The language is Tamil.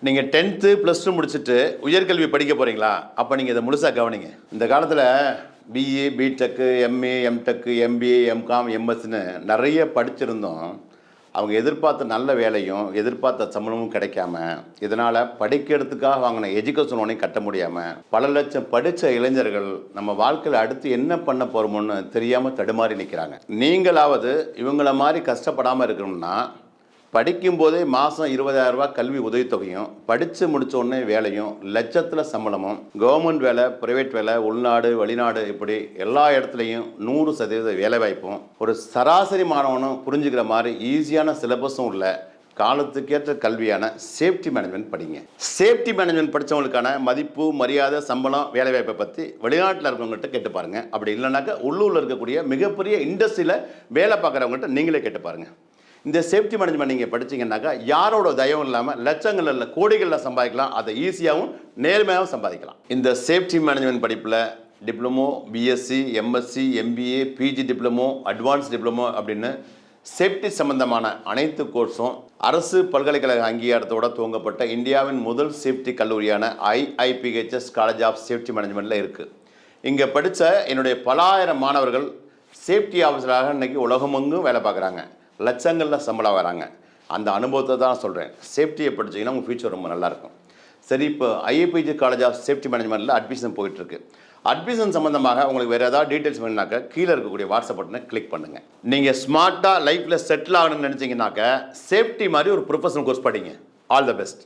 நீங்கள் 10th +2 முடிச்சுட்டு உயர்கல்வி படிக்க போகிறீங்களா? அப்போ நீங்கள் இதை முழுசாக கவனிங்க. இந்த காலத்தில் BA, B Tech, MA, M Tech, MBA, M Com, எம்எஸ்ன்னு நிறைய படிச்சிருந்தோம். அவங்க எதிர்பார்த்த நல்ல வேலையும் எதிர்பார்த்த சம்பளமும் கிடைக்காம, இதனால் படிக்கிறதுக்காக வாங்கின எஜுகேஷன் லோனையும் கட்ட முடியாமல் பல லட்சம் படித்த இளைஞர்கள் நம்ம வாழ்க்கையில் அடுத்து என்ன பண்ண போகிறோமோன்னு தெரியாமல் தடுமாறி நிற்கிறாங்க. நீங்களாவது இவங்கள மாதிரி கஷ்டப்படாமல் இருக்கணும்னா, படிக்கும்போதே மாதம் 20,000 ரூபா கல்வி உதவித்தொகையும், படித்து முடித்தோடனே வேலையும், லட்சத்தில் சம்பளமும், கவர்மெண்ட் வேலை, ப்ரைவேட் வேலை, உள்நாடு வெளிநாடு இப்படி எல்லா இடத்துலையும் 100% வேலைவாய்ப்பும், ஒரு சராசரி மாணவனும் புரிஞ்சுக்கிற மாதிரி ஈஸியான சிலபஸும் உள்ள காலத்துக்கேற்ற கல்வியான சேஃப்டி மேனேஜ்மெண்ட் படிங்க. சேஃப்டி மேனேஜ்மெண்ட் படித்தவங்களுக்கான மதிப்பு, மரியாதை, சம்பளம், வேலைவாய்ப்பை பற்றி வெளிநாட்டில் இருக்கவங்ககிட்ட கேட்டு பாருங்கள். அப்படி இல்லைனாக்கா உள்ளூரில் இருக்கக்கூடிய மிகப்பெரிய இண்டஸ்ட்ரியில் வேலை பார்க்குறவங்ககிட்ட நீங்களே கேட்டு பாருங்கள். இந்த சேஃப்டி மேனேஜ்மெண்ட் நீங்கள் படிச்சிங்கன்னாக்கா யாரோட தயவும் இல்லாமல் லட்சங்கள் இல்லை கோடிகளில் சம்பாதிக்கலாம். அதை ஈஸியாகவும் நேர்மையாகவும் சம்பாதிக்கலாம். இந்த சேஃப்டி மேனேஜ்மெண்ட் படிப்பில் diploma, B Sc, M Sc, MBA, PG diploma, advance diploma அப்படின்னு சேஃப்டி சம்பந்தமான அனைத்து கோர்ஸும் அரசு பல்கலைக்கழக அங்கீகாரத்தோடு துவங்கப்பட்ட இந்தியாவின் முதல் சேஃப்டி கல்லூரியான IIPHS காலேஜ் ஆஃப் சேஃப்டி மேனேஜ்மெண்ட்டில் இருக்குது. இங்கே படித்த என்னுடைய பல ஆயிரம் மாணவர்கள் சேஃப்டி ஆஃபீஸராக இன்றைக்கி உலகமெங்கும் வேலை பார்க்குறாங்க. லட்சங்களில் சம்பளம் வராங்க. அந்த அனுபவத்தை தான் சொல்கிறேன். சேஃப்டியை படிச்சிங்கன்னா உங்கள் ஃபியூச்சர் ரொம்ப நல்லாயிருக்கும். சரி, இப்போ IIPHS காலேஜ் ஆஃப் சேஃப்டி மேனேஜ்மெண்ட்டில் அட்மிஷன் போயிட்டுருக்கு. அட்மிஷன் சம்மந்தமாக உங்களுக்கு வேறு ஏதாவது டீட்டெயில்ஸ் வேணுனாக்கா கீழே இருக்கக்கூடிய வாட்ஸ்அப் பட்டனை கிளிக் பண்ணுங்கள். நீங்கள் ஸ்மார்ட்டாக லைஃப்பில் செட்டில் ஆகணும்னு நினச்சிங்கனாக்கா சேஃப்டி மாதிரி ஒரு ப்ரொஃபஷனல் கோர்ஸ் படிங்க. All the best.